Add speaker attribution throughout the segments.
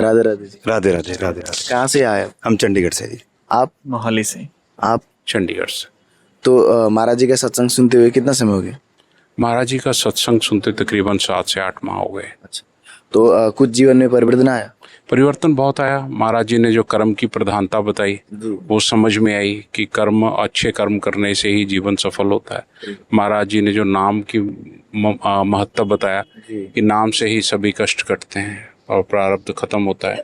Speaker 1: राधे राधे जी।
Speaker 2: राधे राधे राधे राधे।
Speaker 1: कहाँ से आए आप?
Speaker 2: हम चंडीगढ़ से जी।
Speaker 1: आप
Speaker 3: मोहाली से।
Speaker 1: आप
Speaker 4: चंडीगढ़ से।
Speaker 1: तो महाराज जी का सत्संग सुनते हुए कितना समय हो गया?
Speaker 4: महाराज जी का सत्संग सुनते तकरीबन 7 से 8 माह हो गए।
Speaker 1: अच्छा, तो कुछ जीवन में परिवर्तन आया?
Speaker 4: परिवर्तन बहुत आया। महाराज जी ने जो कर्म की प्रधानता बताई
Speaker 1: जी।
Speaker 4: वो समझ में आई कि कर्म, अच्छे कर्म करने से ही जीवन सफल होता है। महाराज जी ने जो नाम की महत्व बताया कि नाम से ही सभी कष्ट कटते हैं और प्रारब्ध खत्म होता है,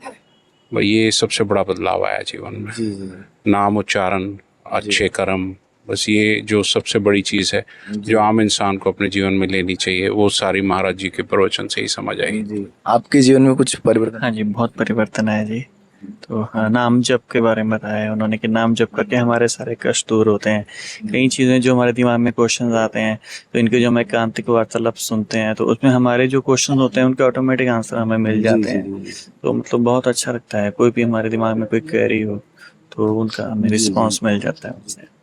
Speaker 4: भाई ये सबसे बड़ा बदलाव आया जीवन में।
Speaker 1: जी जी।
Speaker 4: नाम उच्चारण, अच्छे कर्म, बस ये जो सबसे बड़ी चीज़ है जो आम इंसान को अपने जीवन में लेनी चाहिए, वो सारी महाराज जी के प्रवचन से ही समझ आई।
Speaker 1: जी, आपके जीवन में कुछ परिवर्तन?
Speaker 3: हाँ जी, बहुत परिवर्तन आया जी। तो हाँ, नाम जप के बारे में बताया उन्होंने कि नाम जप करके हमारे सारे कष्ट दूर होते हैं। कई चीज़ें जो हमारे दिमाग में क्वेश्चन आते हैं, तो इनके जो हम एकांतिक वार्तालाप सुनते हैं तो उसमें हमारे जो क्वेश्चन होते हैं उनके ऑटोमेटिक आंसर हमें मिल जाते हैं। तो मतलब बहुत अच्छा लगता है। कोई भी हमारे दिमाग में कोई क्वेरी हो तो उनका हमें रिस्पॉन्स मिल जाता है उससे।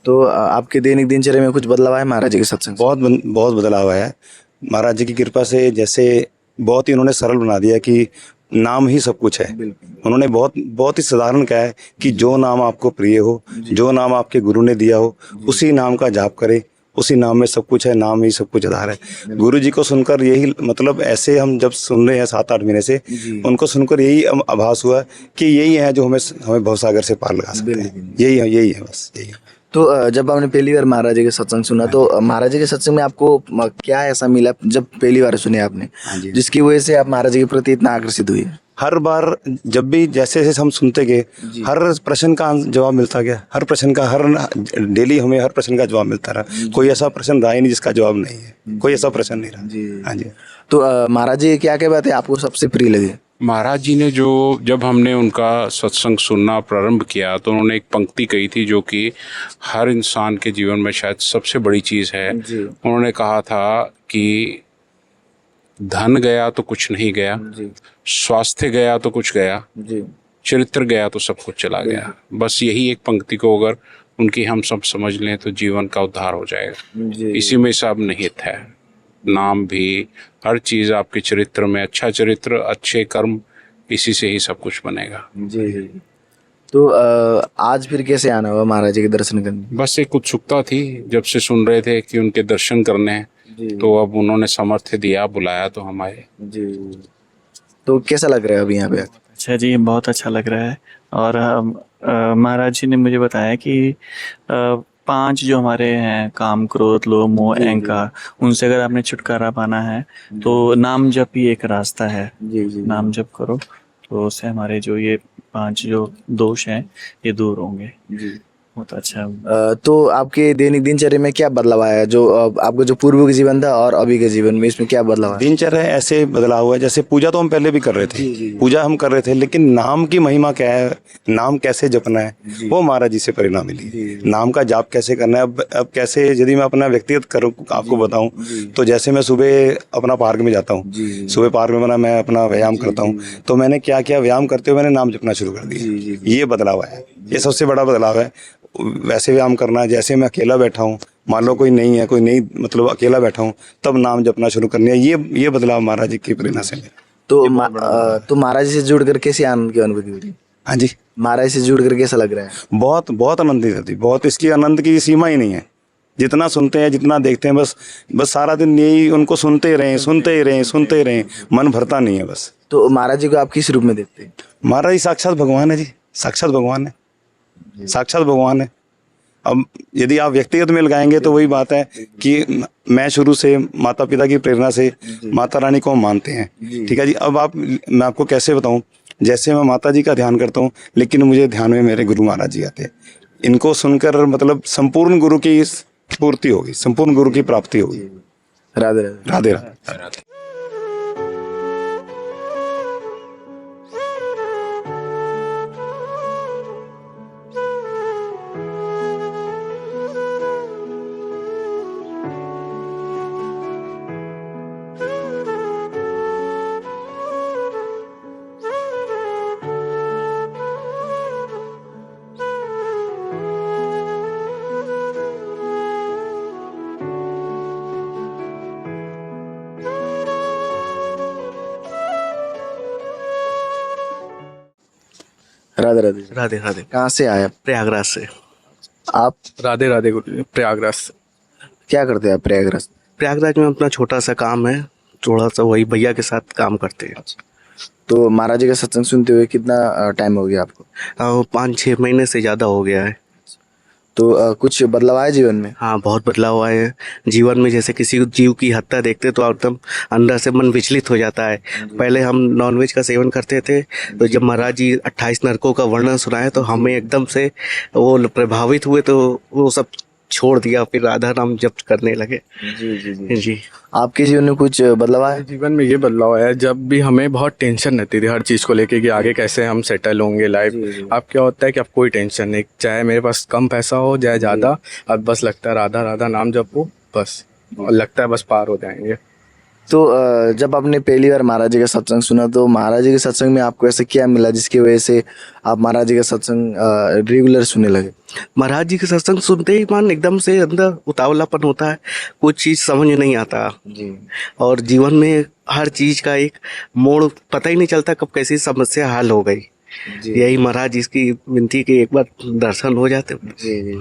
Speaker 1: तो आपके दैनिक दिनचर्या में कुछ बदलाव आया महाराज जी के सत्संग से?
Speaker 2: बहुत बदलाव आया है महाराज जी की कृपा से। जैसे बहुत ही उन्होंने सरल बना दिया कि नाम ही सब कुछ है। उन्होंने बहुत ही साधारण कहा है कि जो नाम आपको प्रिय हो, जो नाम आपके गुरु ने दिया हो, उसी नाम का जाप करें। उसी नाम में सब कुछ है, नाम ही सब कुछ आधार है। गुरु जी को सुनकर यही मतलब ऐसे हम जब सुन रहे हैं 7-8 महीने से, उनको सुनकर यही आभास हुआ कि यही है जो हमें भवसागर से पार लगा सकते हैं। यही है बस यही है।
Speaker 1: तो जब आपने पहली बार महाराज जी के सत्संग सुना तो महाराज जी के सत्संग में आपको क्या ऐसा मिला जब पहली बार सुने आपने, जिसकी वजह से आप महाराज जी के प्रति इतना आकर्षित हुए?
Speaker 2: हर बार जब भी जैसे जैसे हम सुनते गए, हर प्रश्न का जवाब मिलता गया। हर प्रश्न का डेली हमें हर प्रश्न का जवाब मिलता रहा। कोई ऐसा प्रश्न रहा ही नहीं जिसका जवाब नहीं है। कोई ऐसा प्रश्न नहीं रहा। हाँ जी।
Speaker 1: तो महाराज जी क्या क्या बातें आपको सबसे प्रिय लगी?
Speaker 4: महाराज जी ने जब हमने उनका सत्संग सुनना प्रारंभ किया तो उन्होंने एक पंक्ति कही थी जो कि हर इंसान के जीवन में शायद सबसे बड़ी चीज़ है। उन्होंने कहा था कि धन गया तो कुछ नहीं गया, स्वास्थ्य गया तो कुछ गया, चरित्र गया तो सब कुछ चला गया। बस यही एक पंक्ति को अगर उनकी हम सब समझ लें तो जीवन का उद्धार हो जाएगा। इसी में सब निहित है। नाम भी, हर चीज़ आपके चरित्र में, अच्छा चरित्र, अच्छे कर्म, इसी से ही सब कुछ बनेगा।
Speaker 1: जी। तो आज फिर कैसे आना हुआ महाराज जी के दर्शन करने?
Speaker 4: बस एक उत्सुकता थी, जब से सुन रहे थे कि उनके दर्शन करने हैं, तो अब उन्होंने सामर्थ्य दिया, बुलाया तो हम आए।
Speaker 1: जी। तो कैसा लग रहा है अभी यहाँ पे?
Speaker 3: अच्छा जी, बहुत अच्छा लग रहा है। और महाराज जी ने मुझे बताया कि 5 जो हमारे हैं, काम, क्रोध, लोभ, मोह, अहंकार, उनसे अगर आपने छुटकारा पाना है तो नाम जप ही एक रास्ता है। नाम जप करो तो उससे हमारे जो ये 5 जो दोष हैं ये दूर होंगे। बहुत अच्छा।
Speaker 1: तो आपके दैनिक दिनचर्या में क्या बदलाव आया, जो आपका जो पूर्व का जीवन था और अभी के जीवन में, इसमें क्या बदलाव आया?
Speaker 2: दिनचर्या ऐसे बदलाव हुआ है, जैसे पूजा तो हम पहले भी कर रहे थे, पूजा हम कर रहे थे, लेकिन नाम की महिमा क्या है, नाम कैसे जपना है, वो महाराज जी से प्रेरणा मिली। नाम का जाप कैसे करना है। अब कैसे, यदि मैं अपना व्यक्तिगत करूँ आपको बताऊं, तो जैसे मैं सुबह अपना पार्क में जाता हूँ, सुबह पार्क में मैं अपना व्यायाम करता हूँ, तो मैंने क्या किया, व्यायाम करते हुए मैंने नाम जपना शुरू कर दिया। ये बदलाव है, ये सबसे बड़ा बदलाव है। वैसे व्यायाम करना है, जैसे मैं अकेला बैठा हूँ, मान लो कोई नहीं है, कोई नहीं, मतलब अकेला बैठा हूँ, तब नाम जपना शुरू करनी है। ये बदलाव महाराज जी की प्रेरणा से मिला।
Speaker 1: तो महाराज जी से जुड़कर कैसी आनंद की अनुभूति हुई?
Speaker 2: हाँ जी,
Speaker 1: महाराज से जुड़कर कैसा लग रहा है?
Speaker 2: बहुत आनंदित होती, बहुत। इसकी आनंद की सीमा ही नहीं है। जितना सुनते हैं, जितना देखते हैं, बस सारा दिन यही उनको सुनते रहें, मन भरता नहीं है बस।
Speaker 1: तो महाराज जी को आप किस रूप में देखते हैं?
Speaker 2: महाराज जी साक्षात भगवान है जी, साक्षात भगवान है, साक्षात भगवान है। अब यदि आप व्यक्तिगत में लगाएंगे तो वही बात है कि मैं शुरू से माता पिता की प्रेरणा से माता रानी को मानते हैं, ठीक है जी। अब मैं आपको कैसे बताऊं, जैसे मैं माता जी का ध्यान करता हूं, लेकिन मुझे ध्यान में मेरे गुरु महाराज जी आते हैं। इनको सुनकर मतलब संपूर्ण गुरु की पूर्ति होगी, संपूर्ण गुरु की प्राप्ति होगी।
Speaker 1: राधे राधे।
Speaker 2: राधे राधे।
Speaker 1: राधे राधे जी।
Speaker 5: राधे राधे।
Speaker 1: कहाँ से आए आप?
Speaker 5: प्रयागराज से।
Speaker 1: आप
Speaker 6: राधे राधे गुरु जी, प्रयागराज से।
Speaker 1: क्या करते हैं आप प्रयागराज?
Speaker 5: प्रयागराज में अपना छोटा सा काम है, थोड़ा सा वही भैया के साथ काम करते हैं।
Speaker 1: तो महाराज जी का सत्संग सुनते हुए कितना टाइम हो गया आपको?
Speaker 5: 5-6 महीने से ज़्यादा हो गया है।
Speaker 1: तो कुछ बदलाव आया जीवन में?
Speaker 5: हाँ, बहुत बदलाव आए हैं जीवन में। जैसे किसी जीव की हत्या देखते तो एकदम अंदर से मन विचलित हो जाता है। पहले हम नॉनवेज का सेवन करते थे, तो जब महाराज जी 28 नरकों का वर्णन सुनाए तो हमें एकदम से वो प्रभावित हुए, तो वो सब छोड़ दिया, फिर राधा नाम जप करने लगे। जी।
Speaker 1: आपके जीवन में कुछ बदलाव आया?
Speaker 6: जीवन में ये बदलाव आया जब भी हमें बहुत टेंशन रहती थी हर चीज़ को लेके कि आगे कैसे हम सेटल होंगे लाइफ। अब क्या होता है कि अब कोई टेंशन नहीं, चाहे मेरे पास कम पैसा हो चाहे ज़्यादा, अब बस लगता है राधा राधा नाम जपो बस, और लगता है बस पार हो जाएंगे।
Speaker 1: तो जब आपने पहली बार महाराज जी का सत्संग सुना तो महाराज जी के सत्संग में आपको ऐसा क्या मिला जिसकी वजह से आप महाराज जी का सत्संग रेगुलर सुनने लगे?
Speaker 5: महाराज जी के सत्संग सुनते ही मन एकदम से अंदर उतावलापन होता है, कुछ चीज़ समझ नहीं आता
Speaker 1: जी।
Speaker 5: और जीवन में हर चीज़ का एक मोड़ पता ही नहीं चलता कब कैसी समस्या हल हो गई। यही महाराज जी की विनती के एक बार दर्शन हो जाते।
Speaker 1: जी।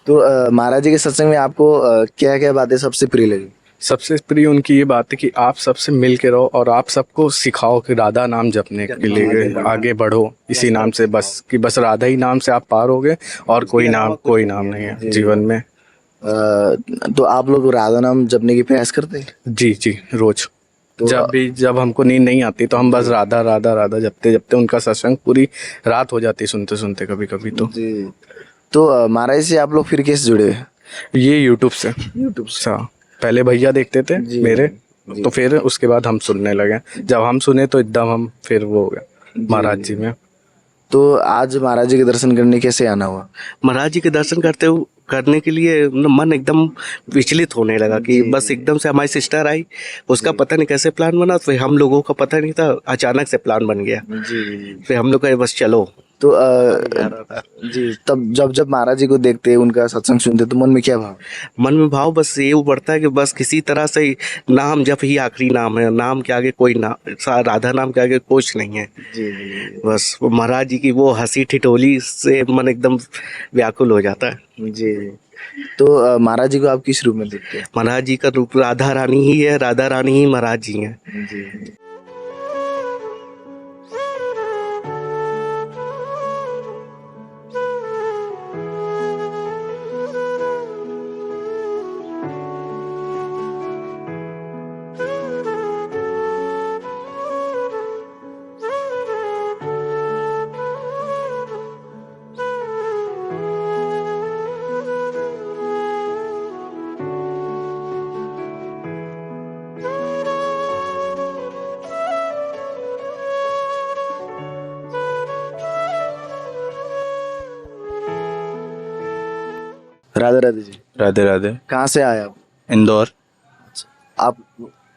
Speaker 1: तो महाराज जी के सत्संग में आपको क्या क्या बातें सबसे प्रिय लगी?
Speaker 6: सबसे प्रिय उनकी ये बात है कि आप सबसे मिल के रहो और आप सबको सिखाओ कि राधा नाम जपने के लिए आगे बढ़ो इसी नाम से, बस कि बस राधा ही नाम से आप पार होगे और कोई नाम नहीं है जीवन में।
Speaker 1: तो आप लोग राधा नाम जपने की प्रयास करते हैं?
Speaker 6: जी जी, रोज
Speaker 1: तो
Speaker 6: जब हमको नींद नहीं आती तो हम बस राधा राधा राधा जपते जपते उनका सत्संग पूरी रात हो जाती सुनते सुनते कभी कभी।
Speaker 1: तो महाराज जी से आप लोग फिर कैसे जुड़े?
Speaker 6: ये यूट्यूब से। हाँ, पहले भैया देखते थे मेरे, तो फिर उसके बाद हम सुनने लगे। जब हम सुने तो एकदम हम फिर वो हो गए महाराज जी में।
Speaker 1: तो आज महाराज जी के दर्शन करने कैसे आना हुआ?
Speaker 5: महाराज जी के दर्शन करने के लिए मन एकदम विचलित होने लगा कि बस एकदम से हमारी सिस्टर आई, उसका पता नहीं कैसे प्लान बना, फिर हम लोगों का पता नहीं था, अचानक से प्लान बन गया। फिर हम लोग कहे बस चलो।
Speaker 1: तो जी, तब जब महाराज जी को देखते उनका सत्संग सुनते तो मन में क्या भाव?
Speaker 5: मन में भाव बस ये बढ़ता है कि बस किसी तरह से नाम जप ही आखिरी नाम है, नाम के आगे कोई नाम, राधा नाम के आगे कुछ नहीं है। बस वो महाराज जी की वो हंसी ठिठोली से मन एकदम व्याकुल हो जाता है।
Speaker 1: जी। तो महाराज जी को आप किस रूप में देखते हैं?
Speaker 5: महाराज जी का रूप राधा रानी ही है, राधा रानी ही महाराज जी हैं।
Speaker 1: जी। राधे राधे जी।
Speaker 7: राधे राधे।
Speaker 1: कहाँ से आए आप?
Speaker 7: इंदौर।
Speaker 1: आप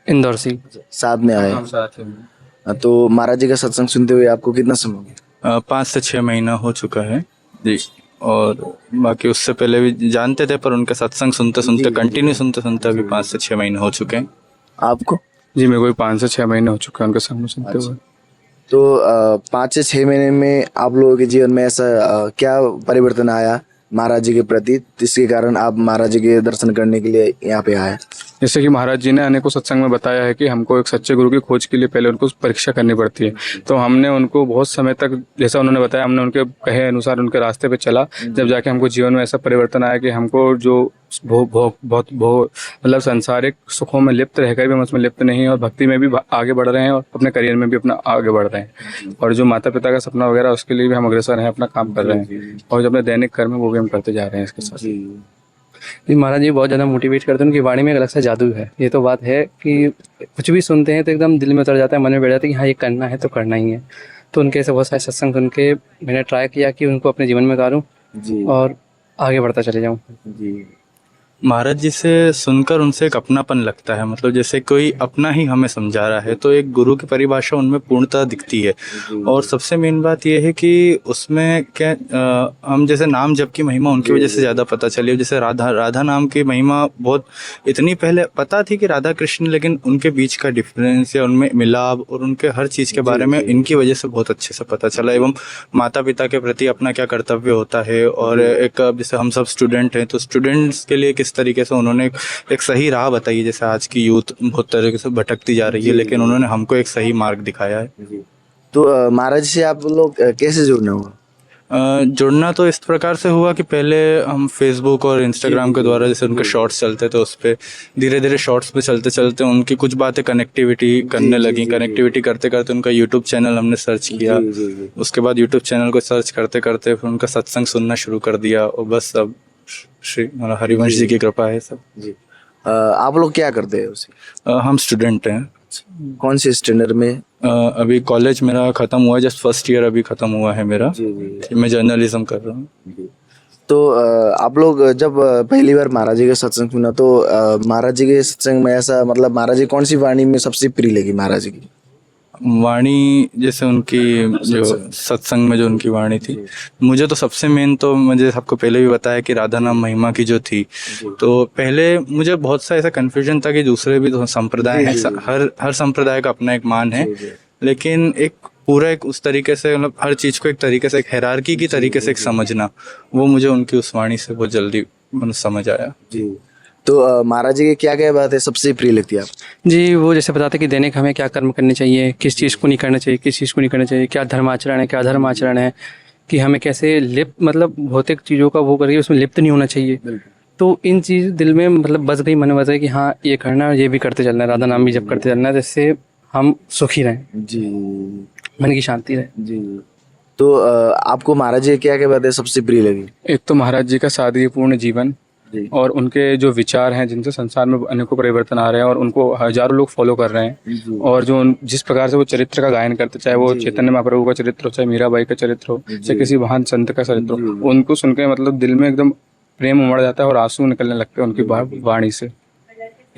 Speaker 7: इंदौर से
Speaker 1: साथ में आए? तो महाराज जी का सत्संग सुनते हुए आपको कितना समय हो गया?
Speaker 7: 5 से 6 महीना हो चुका है जी। और बाकी उससे पहले भी जानते थे, पर उनका सत्संग सुनते सुनते कंटिन्यू सुनते सुनते अभी 5 से 6 महीने हो चुके हैं।
Speaker 1: आपको?
Speaker 6: जी, मेरे को 5 से 6 महीने हो चुके हैं उनका संग सुनते हुए।
Speaker 1: तो 5 से 6 महीने में आप लोगों के जीवन में ऐसा क्या परिवर्तन आया महाराज जी के प्रति जिसके कारण आप महाराज जी के दर्शन करने के लिए यहाँ पे आए?
Speaker 6: जैसे कि महाराज जी ने अनेकों सत्संग में बताया है कि हमको एक सच्चे गुरु की खोज के लिए पहले उनको परीक्षा करनी पड़ती है। तो हमने उनको बहुत समय तक, जैसा उन्होंने बताया, हमने उनके कहे अनुसार उनके रास्ते पे चला, जब जाके हमको जीवन में ऐसा परिवर्तन आया कि हमको जो बहुत मतलब सांसारिक सुखों में लिप्त रहकर भी हम उसमें लिप्त नहीं है और भक्ति में भी आगे बढ़ रहे हैं और अपने करियर में भी अपना आगे बढ़ रहे हैं। और जो माता पिता का सपना वगैरह उसके लिए भी हम अग्रसर हैं, अपना काम कर रहे हैं और जो अपने दैनिक कर्म है वो भी हम करते जा रहे हैं इसके साथ।
Speaker 8: जी, महाराज जी बहुत ज़्यादा मोटिवेट करते हैं, उनकी वाणी में एक अलग सा जादू है। ये तो बात है कि कुछ भी सुनते हैं तो एकदम दिल में उतर जाता है, मन में बैठ जाता है कि हाँ ये करना है तो करना ही है। तो उनके ऐसे बहुत सारे सत्संग सुन के मैंने ट्राई किया कि उनको अपने जीवन में उतारूँ और आगे बढ़ता चले जाऊँ।
Speaker 1: जी।
Speaker 7: महाराज जी से सुनकर उनसे एक अपनापन लगता है, मतलब जैसे कोई अपना ही हमें समझा रहा है, तो एक गुरु की परिभाषा उनमें पूर्णतः दिखती है। और सबसे मेन बात यह है कि उसमें क्या हम जैसे नाम जप की महिमा उनकी वजह से ज़्यादा पता चली। जैसे राधा नाम की महिमा बहुत इतनी पहले पता थी कि राधा कृष्ण, लेकिन उनके बीच का डिफरेंस या उनमें मिलाप और उनके हर चीज़ के बारे में इनकी वजह से बहुत अच्छे से पता चला। एवं माता पिता के प्रति अपना क्या कर्तव्य होता है, और एक जैसे हम सब स्टूडेंट हैं तो स्टूडेंट्स के लिए किस तरीके से उन्होंने एक सही राह बताई है। जैसे आज की यूथ बहुत तरीके से भटकती जा रही है, लेकिन उन्होंने हमको एक सही मार्ग दिखाया है।
Speaker 1: तो महाराज से आप लोग कैसे जुड़ना हुआ?
Speaker 7: जुड़ना तो इस प्रकार से हुआ कि पहले हम फेसबुक और इंस्टाग्राम के द्वारा जैसे उनके शॉर्ट्स चलते थे, उस पर धीरे धीरे शॉर्ट्स पे चलते चलते उनकी कुछ बातें कनेक्टिविटी करने लगी। कनेक्टिविटी करते करते उनका यूट्यूब चैनल हमने सर्च किया। उसके बाद यूट्यूब चैनल को सर्च करते करते फिर उनका सत्संग सुनना शुरू कर दिया, और बस अब श्री हरिवंश जी की कृपा है सब।
Speaker 1: आप लोग क्या करते हैं उसे?
Speaker 7: हम स्टूडेंट हैं।
Speaker 1: कौन से स्टैंडर्ड में?
Speaker 7: अभी कॉलेज मेरा ख़त्म हुआ है, जस्ट फर्स्ट ईयर अभी ख़त्म हुआ है मेरा। मैं जर्नलिज्म कर रहा हूँ।
Speaker 1: तो आप लोग जब पहली बार महाराज जी का सत्संग सुना तो महाराज जी के सत्संग में ऐसा मतलब महाराज जी कौन सी वाणी में सबसे प्रिय लगी महाराज जी की?
Speaker 7: वाणी जैसे उनकी जो सत्संग में जो उनकी वाणी थी, मुझे तो सबसे मेन तो मुझे सबको पहले भी बताया कि राधा नाम महिमा की जो थी, तो पहले मुझे बहुत सा ऐसा कन्फ्यूजन था कि दूसरे भी तो संप्रदाय हैं, हर संप्रदाय का अपना एक मान है, लेकिन एक पूरा एक उस तरीके से मतलब हर चीज़ को एक तरीके से एक हायरार्की की तरीके से एक समझना, वो मुझे उनकी उस वाणी से बहुत जल्दी समझ आया।
Speaker 1: तो महाराज जी की क्या क्या बात है सबसे प्रिय लगती है आप?
Speaker 8: जी, वो जैसे बताते कि दैनिक हमें क्या कर्म करने चाहिए, किस चीज़ को नहीं करना चाहिए, किस चीज़ को नहीं करना चाहिए, क्या धर्माचरण है, क्या धर्माचरण है, कि हमें कैसे लिप्त मतलब भौतिक चीज़ों का वो करके उसमें लिप्त नहीं होना चाहिए। तो इन चीज़ दिल में मतलब बस गई, मन में बस गई कि हाँ ये करना है और ये भी करते चलना है, राधा नाम भी जब करते चलना है, जिससे हम सुखी रहें,
Speaker 1: जी,
Speaker 8: मन की शांति रहे।
Speaker 1: जी। तो आपको महाराज जी क्या क्या बातें सबसे प्रिय लगी?
Speaker 6: एक तो महाराज जी का सादगीपूर्ण जीवन और उनके जो विचार हैं, जिनसे संसार में अनेकों परिवर्तन आ रहे हैं और उनको हजारों लोग फॉलो कर रहे हैं, और जो जिस प्रकार से वो चरित्र का गायन करते, चाहे वो चैतन्य महाप्रभु का चरित्र हो, चाहे मीराबाई का चरित्र हो, चाहे किसी महान संत का चरित्र हो, उनको सुन के मतलब दिल में एकदम प्रेम उमड़ जाता है और आंसू निकलने लगते हैं उनकी वाणी से।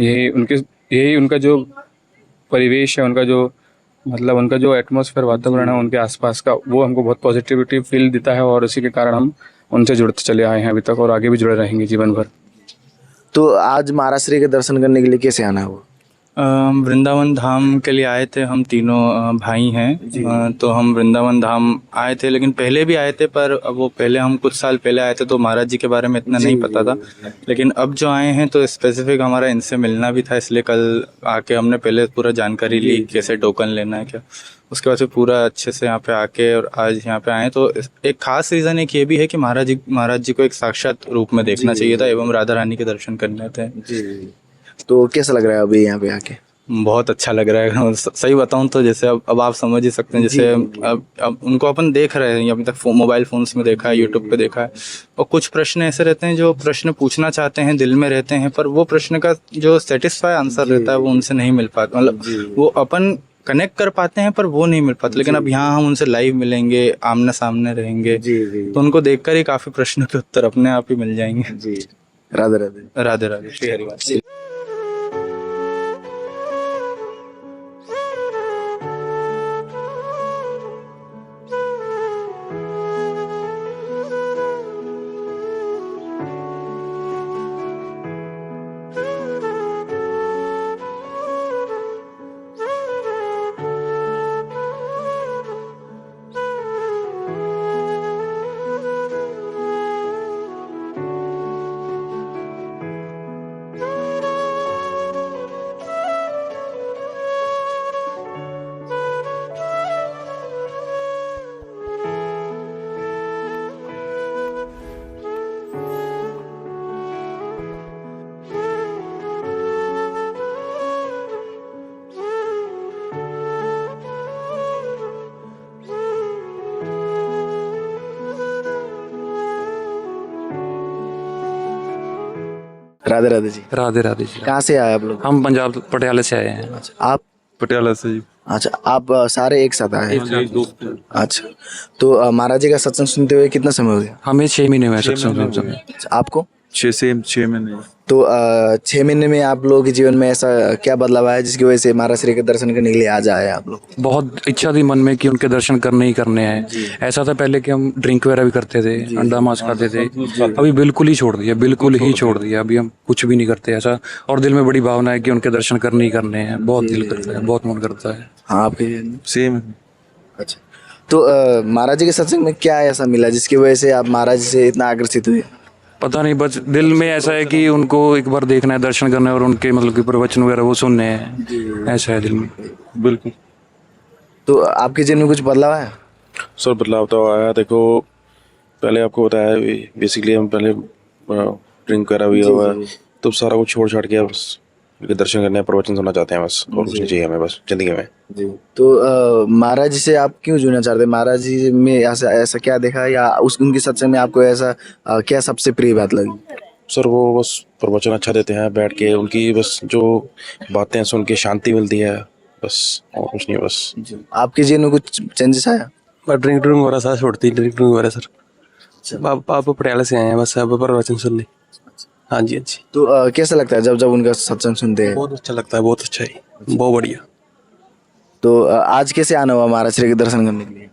Speaker 6: यही उनका जो परिवेश है, उनका जो मतलब उनका जो एटमॉस्फेयर वातावरण है उनके आसपास का, वो हमको बहुत पॉजिटिविटी फील देता है, और इसी के कारण हम उनसे जुड़ते चले आए हैं अभी तक और आगे भी जुड़े रहेंगे जीवन भर।
Speaker 1: तो आज महाराज श्री के दर्शन करने के लिए कैसे आना हुआ?
Speaker 7: वृंदावन धाम के लिए आए थे, हम तीनों भाई हैं, तो हम वृंदावन धाम आए थे, लेकिन पहले भी आए थे, पर वो पहले हम कुछ साल पहले आए थे तो महाराज जी के बारे में इतना नहीं पता था, लेकिन अब जो आए हैं तो स्पेसिफिक हमारा इनसे मिलना भी था, इसलिए कल आके हमने पहले पूरा जानकारी ली कैसे टोकन लेना है क्या, उसके बाद से पूरा अच्छे से यहाँ पे आके और आज यहाँ पे आए। तो एक खास रीज़न एक ये भी है कि महाराज जी को एक साक्षात रूप में देखना चाहिए था एवं राधा रानी के दर्शन करने थे।
Speaker 1: तो कैसा लग रहा है अभी यहाँ पे आके?
Speaker 7: बहुत अच्छा लग रहा है। सही बताऊं तो जैसे अब आप समझ ही सकते हैं, जैसे अब उनको अपन देख रहे हैं, अभी तक मोबाइल फोन्स में देखा है, यूट्यूब पे देखा है, और कुछ प्रश्न ऐसे रहते हैं जो प्रश्न पूछना चाहते हैं, दिल में रहते हैं, पर वो प्रश्न का जो सेटिस्फाई आंसर रहता है वो उनसे नहीं मिल पाता, मतलब वो अपन कनेक्ट कर पाते हैं पर वो नहीं मिल पाता। लेकिन अब यहाँ हम उनसे लाइव मिलेंगे, आमने सामने रहेंगे, तो उनको देखकर ही काफी प्रश्नों के उत्तर अपने आप ही मिल जाएंगे।
Speaker 1: राधे राधे।
Speaker 7: राधे राधे, श्री हरिवास।
Speaker 1: राधे राधे जी।
Speaker 9: राधे राधे जी।
Speaker 1: कहाँ से आए आप लोग?
Speaker 9: हम पंजाब पटियाले से आए हैं।
Speaker 1: आप?
Speaker 9: पटियाला से जी।
Speaker 1: अच्छा, आप सारे एक साथ आए हैं? अच्छा, तो महाराज जी का सत्संग सुनते हुए कितना समय हो गया?
Speaker 9: हमें 6 महीने हुए सत्संग सुनते हुए।
Speaker 1: आपको?
Speaker 9: छः महीने।
Speaker 1: तो 6 महीने में आप लोगों के जीवन में ऐसा क्या बदलाव आया जिसकी वजह से महाराज श्री के दर्शन करने के लिए आज आए आप लोग?
Speaker 9: बहुत इच्छा थी मन में कि उनके दर्शन करने ही करने हैं। ऐसा था पहले कि हम ड्रिंक वगैरह भी करते थे, अंडा मांस खाते थे, अभी बिल्कुल ही छोड़ दिया, बिल्कुल ही छोड़ दिया। अभी हम कुछ भी नहीं करते ऐसा, और दिल में बड़ी भावना है कि उनके दर्शन करने ही करने हैं। बहुत दिल करता है, बहुत मन करता है।
Speaker 1: हाँ, आपके जीवन में?
Speaker 9: सेम।
Speaker 1: अच्छा, तो महाराज जी के सत्संग में क्या ऐसा मिला जिसकी वजह से आप महाराज जी से इतना आकर्षित हुए?
Speaker 9: पता नहीं, बस दिल में ऐसा है कि उनको एक बार देखना है, दर्शन करना है और उनके मतलब कि प्रवचन वगैरह वो सुनने हैं, ऐसा है दिल में। बिल्कुल।
Speaker 1: तो आपके जीवन में कुछ बदलाव आया?
Speaker 10: सर बदलाव तो आया। देखो, पहले आपको बताया बेसिकली हम पहले ड्रिंक वगैरह भी हुआ, तो सारा कुछ छोड़ छाड़ के बस उनके दर्शन करने प्रवचन सुनना चाहते हैं बस, और कुछ नहीं चाहिए हमें बस जिंदगी में।
Speaker 1: तो महाराज जी से आप क्यों जुड़ना चाहते हैं? महाराज जी में ऐसा ऐसा क्या देखा, या उनके सत्संग में आपको ऐसा क्या सबसे प्रिय बात लगी?
Speaker 10: सर वो बस प्रवचन अच्छा देते हैं, बैठ के उनकी बस जो बातें सुन के शांति मिलती है बस, और कुछ नहीं बस।
Speaker 1: आपके जीवन में कुछ चेंजेस आया?
Speaker 11: ड्रिंक वगैरह सारा छोड़ती ड्रिंक वगैरह सर। आप पटियाला से आए हैं बस, अब प्रवचन सुनने। हाँ जी, हाँ जी।
Speaker 1: तो कैसा लगता है जब जब उनका सत्संग सुनते हैं?
Speaker 11: बहुत अच्छा लगता है, बहुत अच्छा है, बहुत बढ़िया।
Speaker 1: तो आज कैसे आना हुआ महाराज श्री के दर्शन करने के लिए?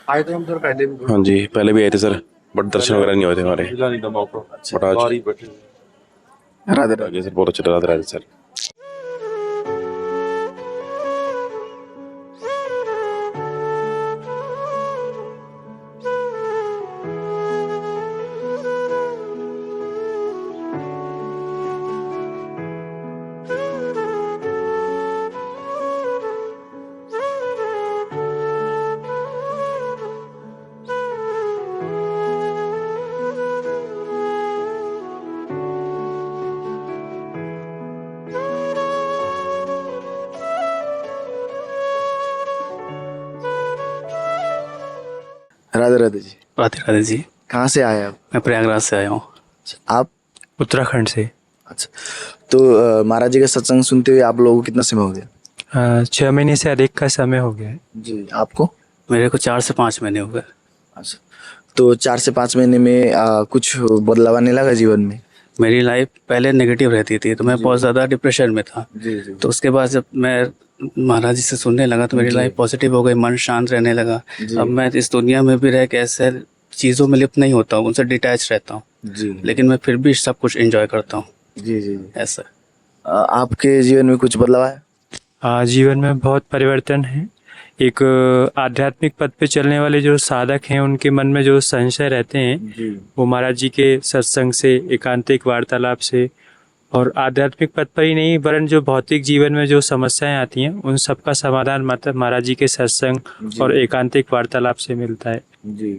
Speaker 11: आए तो हम सर पहले भी।
Speaker 10: हाँ जी, पहले भी आए थे सर, बट दर्शन वगैरह नहीं हुए थे हमारे। बट आज
Speaker 1: राधे राधे।
Speaker 10: आगे सर बहुत अच्छे, राधे राधे सर।
Speaker 1: राधे राधे जी।
Speaker 8: राधे राधे जी।
Speaker 1: कहाँ से आए आप?
Speaker 8: मैं प्रयागराज से आया हूँ।
Speaker 1: आप?
Speaker 8: उत्तराखंड से।
Speaker 1: अच्छा, तो महाराज जी का सत्संग सुनते हुए आप लोगों को कितना समय हो गया?
Speaker 8: 6 महीने से अधिक का समय हो गया है
Speaker 1: जी। आपको?
Speaker 8: मेरे को 4 से 5 महीने हो गए।
Speaker 1: अच्छा, तो 4 से 5 महीने में कुछ बदलाव आने लगा जीवन में?
Speaker 8: मेरी लाइफ पहले नेगेटिव रहती थी, तो मैं बहुत ज़्यादा डिप्रेशन में था। तो उसके बाद जब मैं महाराज जी से सुनने लगा तो मेरी लाइफ पॉजिटिव हो गई, मन शांत रहने लगा। अब मैं इस दुनिया में भी रह के ऐसे चीज़ों में लिप्त नहीं होता हूँ, उनसे डिटैच रहता हूँ, लेकिन मैं फिर भी सब कुछ एंजॉय करता हूँ।
Speaker 1: जी जी।
Speaker 8: ऐसा।
Speaker 1: आपके जीवन में कुछ बदलाव आया?
Speaker 12: जीवन में बहुत परिवर्तन है। एक आध्यात्मिक पथ पे चलने वाले जो साधक हैं उनके मन में जो संशय रहते हैं वो महाराज जी के सत्संग से, एकांतिक वार्तालाप से, और आध्यात्मिक पथ पर ही नहीं वरन जो भौतिक जीवन में जो समस्याएं आती हैं उन सब का समाधान मतलब महाराज जी के सत्संग और एकांतिक वार्तालाप से मिलता है।
Speaker 1: जी।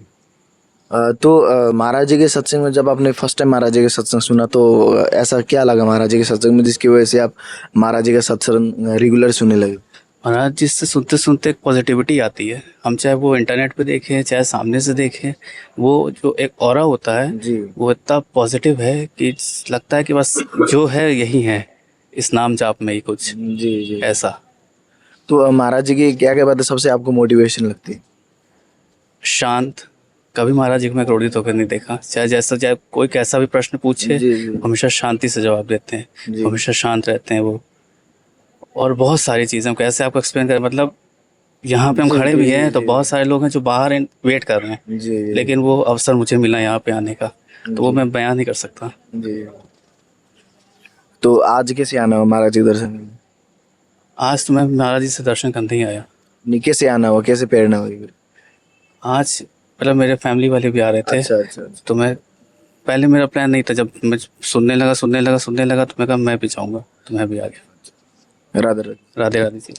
Speaker 1: तो महाराज जी के सत्संग में जब आपने फर्स्ट टाइम महाराज जी के सत्संग सुना तो ऐसा क्या लगा महाराज जी के सत्संग में जिसकी वजह से आप महाराज जी का सत्संग रेगुलर सुनने लगे?
Speaker 8: महाराज जी से सुनते सुनते एक पॉजिटिविटी आती है। हम चाहे वो इंटरनेट पे देखें चाहे सामने से देखें, वो जो एक ऑरा होता है वो इतना पॉजिटिव है कि लगता है कि बस जो है यही है, इस नाम जाप में ही कुछ।
Speaker 1: जी।
Speaker 8: ऐसा।
Speaker 1: तो महाराज जी की क्या क्या बातें सबसे आपको मोटिवेशन लगती है?
Speaker 8: शांत। कभी महाराज जी को मैं क्रोधित होकर नहीं देखा, चाहे कोई कैसा भी प्रश्न पूछे हमेशा शांति से जवाब देते हैं, हमेशा शांत रहते हैं वो। और बहुत सारी चीज़ें कैसे आपको एक्सप्लेन करें, मतलब यहाँ पे हम खड़े भी हैं तो बहुत सारे लोग हैं जो बाहर वेट कर रहे हैं, लेकिन वो अवसर मुझे मिला यहाँ पे आने का तो वो मैं बयान नहीं कर सकता।
Speaker 1: तो आज कैसे आना हो महाराज जी दर्शन?
Speaker 8: आज तो मैं महाराज जी से दर्शन करने ही आया।
Speaker 1: नहीं, कैसे आना हुआ, कैसे प्रेरणा हुई?
Speaker 8: आज मतलब मेरे फैमिली वाले भी आ रहे थे।
Speaker 1: अच्छा।
Speaker 8: तो मैं पहले मेरा प्लान नहीं था, जब मैं सुनने लगा तो मैं कहा मैं भी जाऊँगा, तो मैं भी आ गया।
Speaker 1: राधे राधे।
Speaker 8: राधे राधे जी।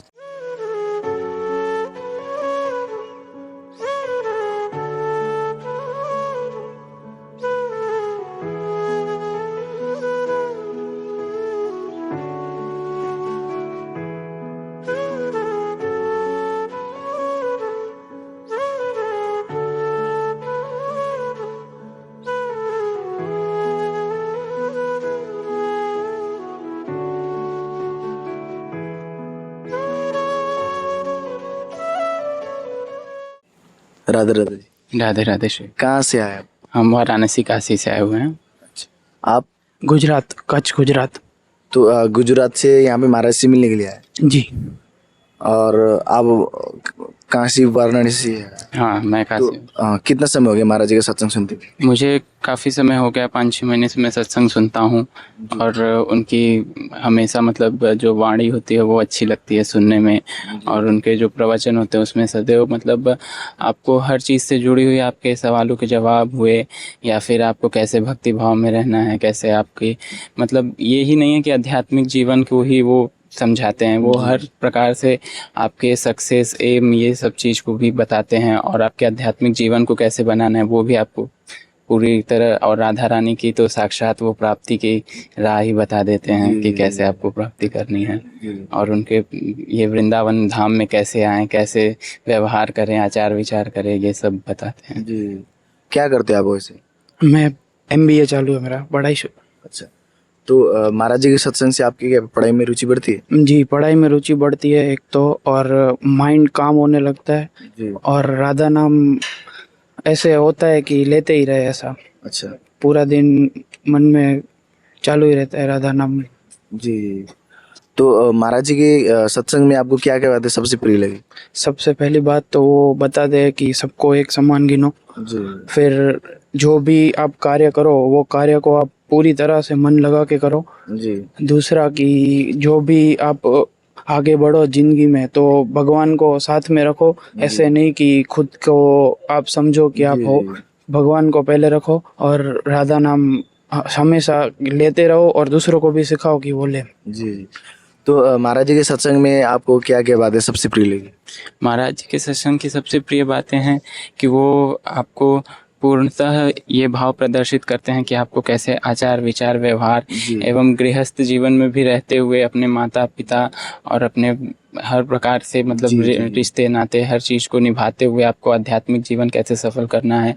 Speaker 1: राधे राधे जी।
Speaker 8: राधे राधे श्री।
Speaker 1: कहाँ से आए आप?
Speaker 13: हम वाराणसी काशी से आए हुए हैं।
Speaker 1: आप?
Speaker 14: गुजरात, कच्छ गुजरात।
Speaker 1: तो गुजरात से यहाँ पे महाराज से मिलने के लिए आए,
Speaker 14: जी।
Speaker 1: और आप काशी वाराणसी है?
Speaker 13: हाँ, मैं काशी।
Speaker 1: कितना समय हो गया महाराज जी का सत्संग सुनते हुए?
Speaker 13: मुझे काफ़ी समय हो गया, 5-6 महीने से मैं सत्संग सुनता हूँ और उनकी हमेशा मतलब जो वाणी होती है वो अच्छी लगती है सुनने में, और उनके जो प्रवचन होते हैं उसमें सदैव मतलब आपको हर चीज़ से जुड़ी हुई आपके सवालों के जवाब हुए, या फिर आपको कैसे भक्ति भाव में रहना है, कैसे आपकी मतलब ये ही नहीं है कि आध्यात्मिक जीवन को ही वो समझाते हैं, वो हर प्रकार से आपके सक्सेस एम ये सब चीज़ को भी बताते हैं, और आपके आध्यात्मिक जीवन को कैसे बनाना है वो भी आपको पूरी तरह, और राधा रानी की तो साक्षात वो प्राप्ति की राह ही बता देते हैं कि कैसे आपको प्राप्ति करनी है, और उनके ये वृंदावन धाम में कैसे आएँ, कैसे व्यवहार करें, आचार विचार करें, ये सब बताते हैं।
Speaker 1: जी। क्या करते हैं आप वैसे?
Speaker 14: मैं MBA चालू है मेरा, पढ़ाई
Speaker 1: अच्छा, तो महाराज जी के सत्संग से आपकी क्या पढ़ाई में रुचि बढ़ती है?
Speaker 14: जी, पढ़ाई में रुचि बढ़ती है एक तो, और माइंड काम होने लगता है
Speaker 1: जी।
Speaker 14: और राधा नाम ऐसे होता है कि लेते ही रहे ऐसा।
Speaker 1: अच्छा।
Speaker 14: पूरा दिन मन में चालू ही रहता है राधा नाम।
Speaker 1: जी। तो महाराज जी के सत्संग में आपको क्या क्या बातें सबसे प्रिय लगी?
Speaker 14: सबसे पहली बात तो वो बता दे कि सबको एक समान गिनो।
Speaker 1: जी।
Speaker 14: फिर जो भी आप कार्य करो वो कार्य को आप पूरी तरह से मन लगा के करो।
Speaker 1: जी।
Speaker 14: दूसरा कि जो भी आप आगे बढ़ो जिंदगी में तो भगवान को साथ में रखो, ऐसे नहीं कि खुद को आप समझो कि आप हो, भगवान को पहले रखो और राधा नाम हमेशा लेते रहो और दूसरों को भी सिखाओ कि वो ले।
Speaker 1: जी। तो महाराज जी के सत्संग में आपको क्या क्या बातें सबसे प्रिय लगी?
Speaker 13: महाराज जी के सत्संग की सबसे प्रिय बातें हैं कि वो आपको पूर्णतः ये भाव प्रदर्शित करते हैं कि आपको कैसे आचार विचार व्यवहार एवं गृहस्थ जीवन में भी रहते हुए अपने माता पिता और अपने हर प्रकार से मतलब रिश्ते नाते हर चीज़ को निभाते हुए आपको आध्यात्मिक जीवन कैसे सफल करना है,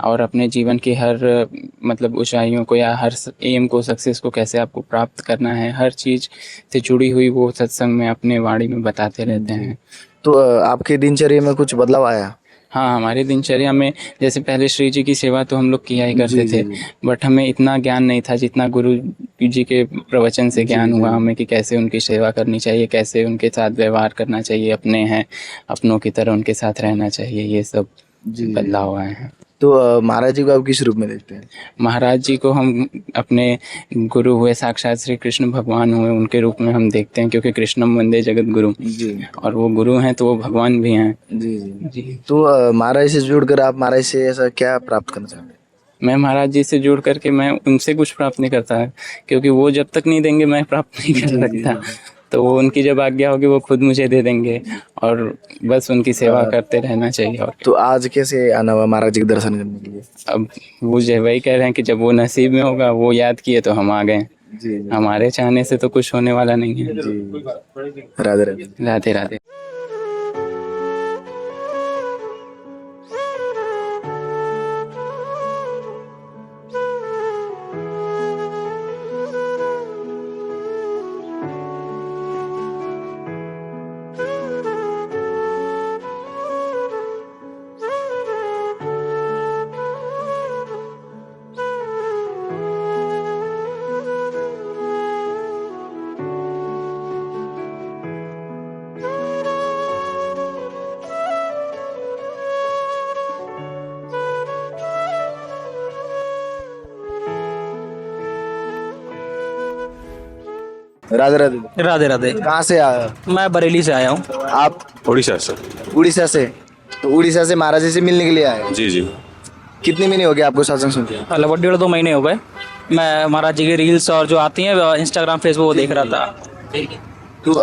Speaker 13: और अपने जीवन की हर मतलब ऊंचाइयों को या हर एम को सक्सेस को कैसे आपको प्राप्त करना है, हर चीज़ से जुड़ी हुई वो सत्संग में अपने वाणी में बताते रहते हैं।
Speaker 1: तो आपके दिनचर्या में कुछ बदलाव आया?
Speaker 13: हाँ, हमारे दिनचर्या में जैसे पहले श्री जी की सेवा तो हम लोग किया ही करते थे, बट हमें इतना ज्ञान नहीं था जितना गुरु जी के प्रवचन से ज्ञान हुआ हमें कि कैसे उनकी सेवा करनी चाहिए, कैसे उनके साथ व्यवहार करना चाहिए, अपने हैं अपनों की तरह उनके साथ रहना चाहिए, ये सब बदलाव आए हैं।
Speaker 1: तो महाराज जी को आप किस रूप में देखते हैं?
Speaker 13: महाराज जी को हम अपने गुरु हुए, साक्षात श्री कृष्ण भगवान हुए, उनके रूप में हम देखते हैं, क्योंकि कृष्णम वंदे जगत गुरु, और वो गुरु हैं तो वो भगवान भी हैं।
Speaker 1: जी। तो महाराज से जुड़कर आप महाराज से ऐसा क्या प्राप्त करना चाहते हैं?
Speaker 13: मैं महाराज जी से जुड़ करके मैं उनसे कुछ प्राप्त नहीं करता है, क्योंकि वो जब तक नहीं देंगे मैं प्राप्त नहीं कर सकता, तो वो उनकी जब आज्ञा होगी वो खुद मुझे दे देंगे, और बस उनकी सेवा करते रहना चाहिए। और
Speaker 1: तो आज कैसे आना हुआ महाराज जी के दर्शन करने के लिए?
Speaker 13: अब वो जो वही कह रहे हैं कि जब वो नसीब में होगा, वो याद किए तो हम आ गए, हमारे चाहने से तो कुछ होने वाला नहीं है।
Speaker 1: राधे राधे।
Speaker 13: राधे राधे।
Speaker 1: राधे राधे।
Speaker 15: राधे राधे।
Speaker 1: कहाँ से आया?
Speaker 15: मैं बरेली से आया हूँ।
Speaker 1: आप?
Speaker 11: उड़ीसा से।
Speaker 1: उड़ीसा से? तो उड़ीसा से महाराज जी से मिलने के लिए आए?
Speaker 11: जी जी।
Speaker 1: कितने महीने हो गए आपको सत्संग सुनते हैं?
Speaker 15: लगभग 1.5-2 महीने हो गए। मैं महाराज जी की रील्स और जो आती हैं इंस्टाग्राम फेसबुक वो देख रहा था।
Speaker 1: तो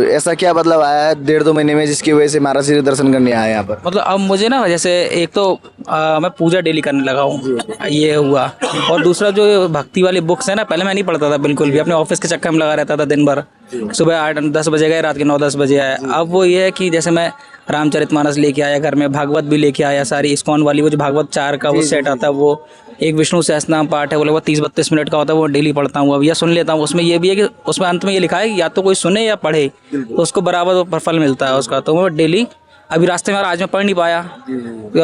Speaker 1: ऐसा क्या बदलाव आया है 1.5-2 महीने में जिसकी वजह से महाराज जी के दर्शन करने आए यहाँ पर?
Speaker 15: मतलब अब मुझे ना जैसे एक तो मैं पूजा डेली करने लगा हूँ, ये हुआ, और दूसरा जो भक्ति वाली बुक्स है ना, पहले मैं नहीं पढ़ता था बिल्कुल भी, अपने ऑफिस के चक्कर में लगा रहता था दिन भर, सुबह 8-10 बजे गए, रात के 9-10 बजे आए। अब वो ये है कि जैसे मैं रामचरितमानस लेके आया घर में, भागवत भी लेके आया, सारी इस्कॉन वाली वो जो भागवत 4 का वो सेट आता है, वो एक विष्णु सहस्त्रनाम पाठ है, वो लगभग 30-32 मिनट का होता है, वो डेली पढ़ता हूँ अब, या सुन लेता हूँ। उसमें ये भी है कि उसमें अंत में ये लिखा है या तो कोई सुने या पढ़े तो उसको बराबर फल मिलता है उसका, तो वो डेली अभी रास्ते में आज मैं पढ़ नहीं पाया,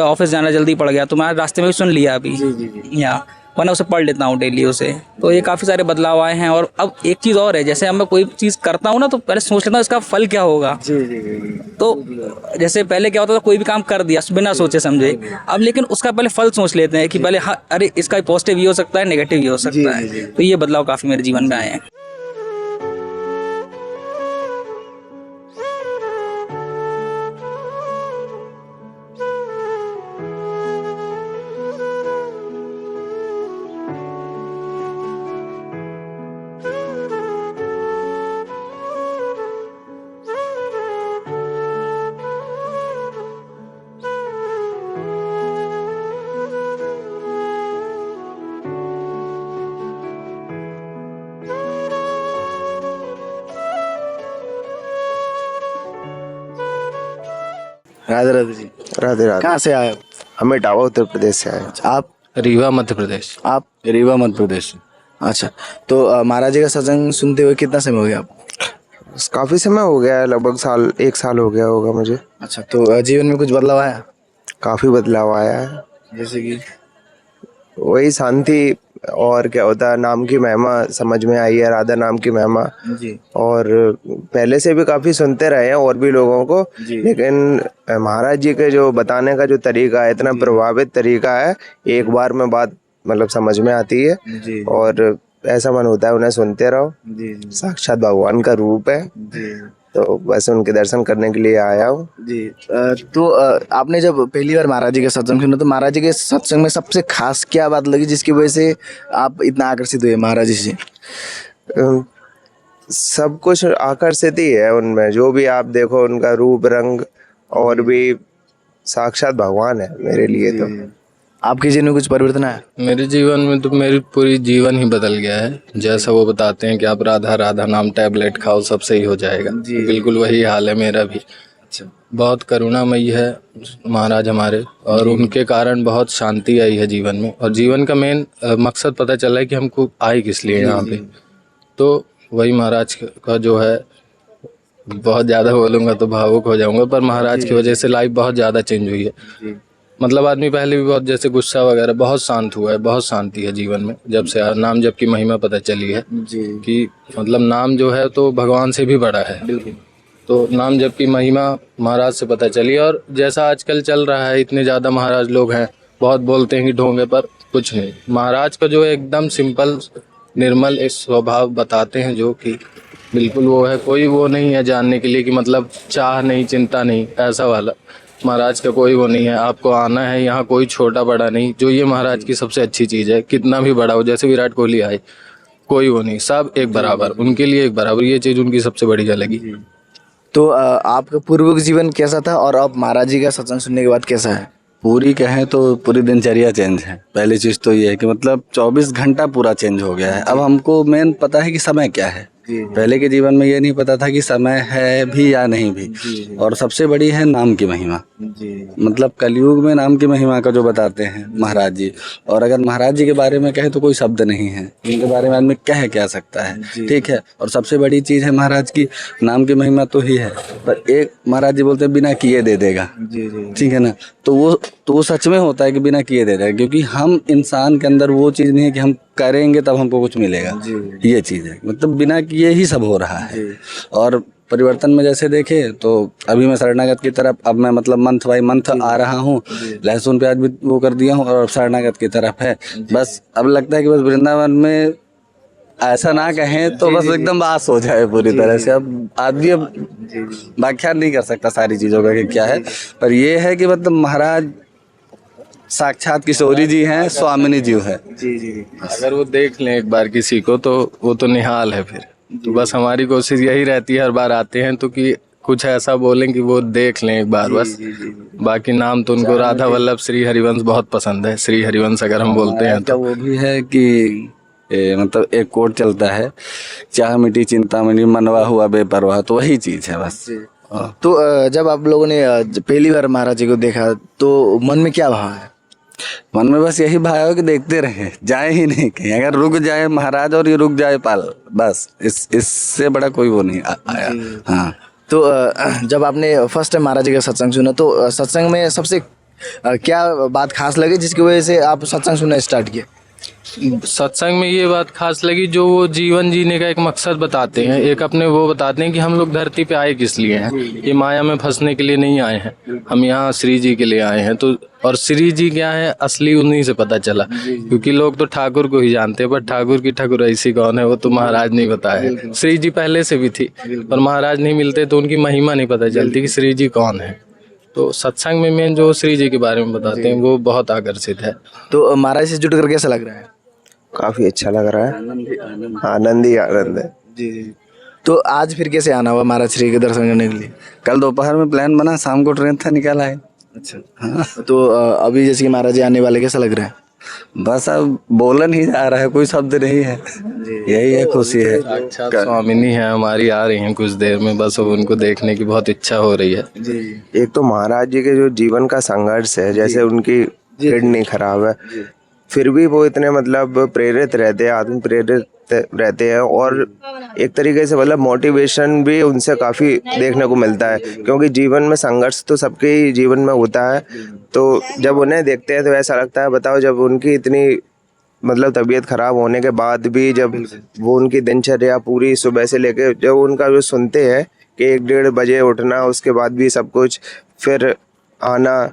Speaker 15: ऑफिस जाना जल्दी पड़ गया, तो मैं आज रास्ते में भी सुन लिया अभी यहाँ, वरना उसे पढ़ लेता हूँ डेली उसे। तो ये काफ़ी सारे बदलाव आए हैं। और अब एक चीज़ और है, जैसे अब मैं कोई चीज़ करता हूँ ना तो पहले सोच लेता हूँ इसका फल क्या होगा। तो जैसे पहले क्या होता था, कोई भी काम कर दिया बिना सोचे समझे, अब लेकिन उसका पहले फल सोच लेते हैं कि पहले हाँ अरे इसका पॉजिटिव भी हो सकता है, नेगेटिव भी हो सकता है। तो ये बदलाव काफ़ी मेरे जीवन में आए हैं।
Speaker 1: राधे राधे जी।
Speaker 11: राधे राधे।
Speaker 1: कहाँ से आए?
Speaker 11: हम इटावा उत्तर प्रदेश से आए।
Speaker 1: आप?
Speaker 7: रीवा मध्य प्रदेश।
Speaker 1: आप?
Speaker 7: रीवा मध्य प्रदेश।
Speaker 1: अच्छा, तो महाराज जी का सत्संग सुनते हुए कितना समय हो गया आपको?
Speaker 11: काफ़ी समय हो गया है, लगभग 1 साल हो गया होगा मुझे।
Speaker 1: अच्छा, तो जीवन में कुछ बदलाव आया?
Speaker 11: काफ़ी बदलाव आया है,
Speaker 1: जैसे कि
Speaker 11: वही शांति और क्या होता है, नाम की महिमा समझ में आई है, राधा नाम की महिमा।
Speaker 1: जी।
Speaker 11: और पहले से भी काफ़ी सुनते रहे हैं और भी लोगों को, लेकिन महाराज जी के जो बताने का जो तरीका है, इतना प्रभावित तरीका है, एक बार में बात मतलब समझ में आती है
Speaker 1: जी।
Speaker 11: और ऐसा मन होता है उन्हें सुनते रहो।
Speaker 1: जी।
Speaker 11: साक्षात भगवान का रूप है,
Speaker 1: जी।
Speaker 11: तो बस उनके दर्शन करने के लिए आया हूँ।
Speaker 1: जी। तो आपने जब पहली बार महाराज जी का सत्संग सुना, तो महाराज जी के सत्संग में सबसे खास क्या बात लगी जिसकी वजह से आप इतना आकर्षित हुए महाराज जी से?
Speaker 11: सब कुछ आकर्षित ही है उनमें, जो भी आप देखो उनका रूप रंग, और भी साक्षात भगवान है मेरे लिए। तो
Speaker 1: आपके जीवन में कुछ परिवर्तन आया?
Speaker 7: मेरे जीवन में तो मेरी पूरी जीवन ही बदल गया है। जैसा वो बताते हैं कि आप राधा राधा नाम टैबलेट खाओ सब सही हो जाएगा, बिल्कुल वही हाल है मेरा भी।
Speaker 1: अच्छा।
Speaker 7: बहुत करुणामयी है महाराज हमारे, और उनके कारण बहुत शांति आई है जीवन में। और जीवन का मेन मकसद पता चला है कि हमको आए किस लिए यहाँ पे। तो वही महाराज का जो है, बहुत ज़्यादा बोलूँगा तो भावुक हो जाऊँगा, पर महाराज की वजह से लाइफ बहुत ज़्यादा चेंज हुई है। मतलब आदमी पहले भी बहुत जैसे गुस्सा वगैरह, बहुत शांत हुआ है, बहुत शांति है जीवन में जब से नाम जप की महिमा पता चली है कि मतलब नाम जो है तो भगवान से भी बड़ा है। तो नाम जप की महिमा महाराज से पता चली। और जैसा आजकल चल रहा है, इतने ज़्यादा महाराज लोग हैं, बहुत बोलते हैं कि ढोंगे, पर कुछ नहीं। महाराज का जो एकदम सिंपल निर्मल एक स्वभाव बताते हैं, जो कि बिल्कुल वो है, कोई वो नहीं है जानने के लिए कि मतलब चाह नहीं, चिंता नहीं, ऐसा वाला महाराज का कोई वो नहीं है। आपको आना है यहाँ, कोई छोटा बड़ा नहीं। जो ये महाराज की सबसे अच्छी चीज़ है, कितना भी बड़ा हो, जैसे विराट कोहली आए, कोई वो नहीं, सब एक बराबर, उनके लिए एक बराबर। ये चीज़ उनकी सबसे बढ़िया लगी।
Speaker 1: तो आपका पूर्व जीवन कैसा था और अब महाराज जी का सत्संग सुनने के बाद कैसा है?
Speaker 16: पूरी कहें तो पूरी दिनचर्या चेंज है। पहली चीज़ तो ये है कि मतलब 24 घंटा पूरा चेंज हो गया है। अब हमको मेन पता है कि समय क्या है। पहले के जीवन में ये नहीं पता था कि समय है भी या नहीं भी। और सबसे बड़ी है नाम की महिमा। मतलब कलयुग में नाम की महिमा का जो बताते हैं महाराज जी, और अगर महाराज जी के बारे में कहें तो कोई शब्द नहीं है, इनके बारे में आदमी कह क्या सकता है। ठीक है। और सबसे बड़ी चीज़ है महाराज की नाम की महिमा तो ही है, पर एक महाराज जी बोलते हैं बिना किए दे देगा। ठीक है ना। तो वो सच में होता है कि बिना किए दे देगा, क्योंकि हम इंसान के अंदर वो चीज़ नहीं है कि हम करेंगे तब हमको कुछ मिलेगा। ये चीज़ है, मतलब बिना किए ही सब हो रहा है। और परिवर्तन में जैसे देखें तो अभी मैं शरणागत की तरफ, अब मैं मतलब मंथ बाई मंथ आ रहा हूँ। लहसुन प्याज भी वो कर दिया हूँ और शरणागत की तरफ है। बस अब लगता है कि बस वृंदावन में ऐसा ना कहें तो बस एकदम बास हो जाए पूरी तरह से। अब आदमी अब व्याख्या नहीं कर सकता सारी चीज़ों का कि क्या है, पर ये है कि मतलब महाराज साक्षात किशोरी जी हैं, स्वामिनी जी है।
Speaker 7: अगर वो देख लें एक बार किसी को तो वो तो निहाल है फिर। तो बस हमारी कोशिश यही रहती है, हर बार आते हैं तो कि कुछ ऐसा बोलें कि वो देख लें एक बार बस। बाकी नाम तो उनको राधा वल्लभ श्री हरिवंश बहुत पसंद है। श्री हरिवंश अगर हम बोलते हैं तो
Speaker 16: वो भी है कि मतलब एक कोट चलता है, चाह मिटी चिंता मिटी मनवा हुआ बेपरवाह, तो वही चीज़ है बस।
Speaker 1: तो जब आप लोगों ने पहली बार महाराज जी को देखा तो मन में क्या भाव है?
Speaker 16: मन में बस यही भाव है कि देखते रहे, जाए ही नहीं कहीं। अगर रुक जाए महाराज और ये रुक जाए पाल, बस इससे बड़ा कोई वो नहीं आया। हाँ,
Speaker 1: तो जब आपने फर्स्ट टाइम महाराज जी का सत्संग सुना तो सत्संग में सबसे क्या बात खास लगी जिसकी वजह से आप सत्संग सुनना स्टार्ट किए?
Speaker 17: सत्संग में ये बात खास लगी जो वो जीवन जीने का एक मकसद बताते हैं, एक अपने वो बताते हैं कि हम लोग धरती पे आए किस लिए हैं। ये माया में फंसने के लिए नहीं आए हैं, हम यहाँ श्री जी के लिए आए हैं। तो और श्री जी क्या है असली उन्हीं से पता चला, क्योंकि लोग तो ठाकुर को ही जानते हैं, पर ठाकुर की ठाकुर ऐसी कौन है वो तो महाराज नहीं बताया। श्री जी पहले से भी थी, पर महाराज नहीं मिलते तो उनकी महिमा नहीं पता चलती कि श्री जी कौन है। तो सत्संग में मेन जो श्री जी के बारे में बताते हैं वो बहुत आकर्षित है।
Speaker 1: तो महाराज से जुड़कर कैसा लग रहा है?
Speaker 11: काफी अच्छा लग रहा है, आनंद ही आनंद है।
Speaker 1: जी। तो आज फिर कैसे आना हुआ महाराज श्री के दर्शन करने के लिए?
Speaker 16: कल दोपहर में प्लान बना, शाम को ट्रेन था, निकल आए।
Speaker 1: अच्छा। हाँ। तो अभी जैसे कि महाराज जी आने वाले, कैसा लग रहा है?
Speaker 16: बस अब बोलन ही जा रहा है, कोई शब्द नहीं है, यही है, खुशी है।
Speaker 17: साक्षात स्वामिनी है हमारी, आ रही हैं कुछ देर में, बस अब उनको देखने की बहुत इच्छा हो रही है।
Speaker 11: एक तो महाराज जी के जो जीवन का संघर्ष है, जैसे उनकी किडनी खराब है, फिर भी वो इतने मतलब प्रेरित रहते हैं, आत्म प्रेरित रहते हैं, और एक तरीके से मतलब मोटिवेशन भी उनसे काफ़ी देखने को मिलता है, क्योंकि जीवन में संघर्ष तो सबके ही जीवन में होता है। तो जब उन्हें देखते हैं तो ऐसा लगता है, बताओ जब उनकी इतनी मतलब तबीयत खराब होने के बाद भी जब वो उनकी दिनचर्या पूरी सुबह से लेके जब उनका जो सुनते हैं कि 1-1:30 बजे उठना, उसके बाद भी सब कुछ, फिर आना,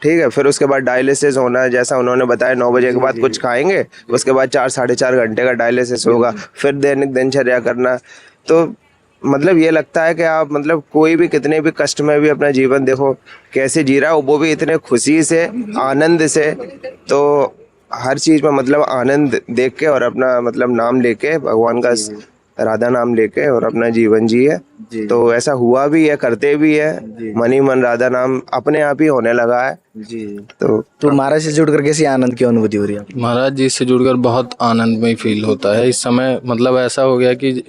Speaker 11: ठीक है, फिर उसके बाद डायलिसिस होना, जैसा उन्होंने बताया 9 बजे के बाद कुछ खाएंगे, उसके बाद 4-4.5 घंटे का डायलिसिस होगा, फिर दैनिक दिनचर्या करना। तो मतलब ये लगता है कि आप मतलब कोई भी कितने भी कष्ट में भी अपना जीवन देखो कैसे जी रहा हो, वो भी इतने खुशी से, आनंद से। तो हर चीज़ में मतलब आनंद देख के और अपना मतलब नाम लेके, भगवान का राधा नाम लेके और अपना जीवन जिए। तो ऐसा हुआ भी है, करते भी है, मन ही मन राधा नाम अपने आप ही होने लगा है।
Speaker 1: जी। तो महाराज से जुड़कर कैसी आनंद की अनुभूति हो रही है?
Speaker 17: महाराज जी से जुड़कर बहुत आनंदमय फील होता है इस समय। मतलब ऐसा हो गया कि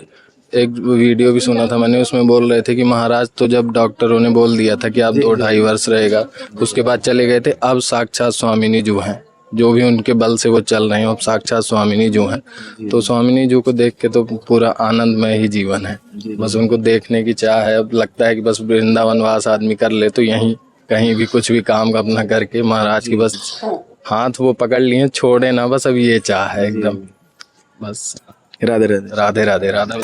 Speaker 17: एक वीडियो भी सुना था मैंने, उसमें बोल रहे थे कि महाराज तो जब डॉक्टरों ने बोल दिया था कि आप 2-2.5 वर्ष रहेगा, उसके बाद चले गए थे, अब साक्षात स्वामिनी जो हैं, जो भी उनके बल से वो चल रहे हैं, अब साक्षात स्वामिनी जो हैं। तो स्वामिनी जो को देख के तो पूरा आनंदमय ही जीवन है, बस उनको देखने की चाह है। अब लगता है कि बस वृंदावन वास आदमी कर ले तो यहीं कहीं भी कुछ भी काम अपना करके महाराज की बस हाथ वो पकड़ लिए, छोड़े ना, बस अब ये चाह है एकदम। बस
Speaker 1: राधे राधे
Speaker 17: राधे राधे राधे।